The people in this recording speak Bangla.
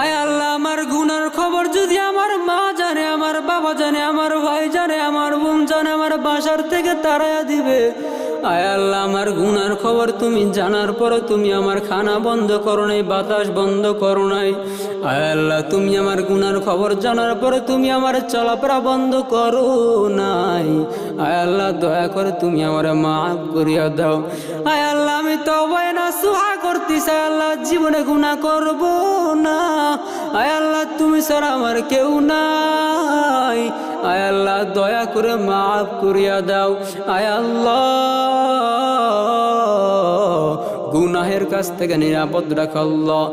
আয় আল্লাহ, আমার গুনার খবর যদি আমার মা জানে, আমার বাবা জানে, আমার ভাই জানে, আমার বোন জানে, আমার বাসার থেকে তাড়াইয়া দিবে। আয় আল্লাহ, আমার গুনার খবর তুমি জানার পরে তুমি আমার খানা বন্ধ করো নাই, বাতাস বন্ধ করো নাই। আয় আল্লাহ, তুমি আমার গুনার খবর জানার পরে তুমি আমার চলাফেরা বন্ধ করো নাই। আয় আল্লাহ, দয়া করে তুমি আমার মাফ করিয়া দাও। আয় আল্লাহ, আমি তওবা নাসুহা করতেছি। আয় আল্লাহ, জীবনে গুনাহ করব না। আয় আল্লাহ, তুমি ছাড়া আমার কেউ নাই। আয় আল্লাহ, দয়া করে মাফ করিয়া দাও। আয় আল্লাহ, গুনাহের কাছ থেকে নিরাপদ রাখ আল্লাহ।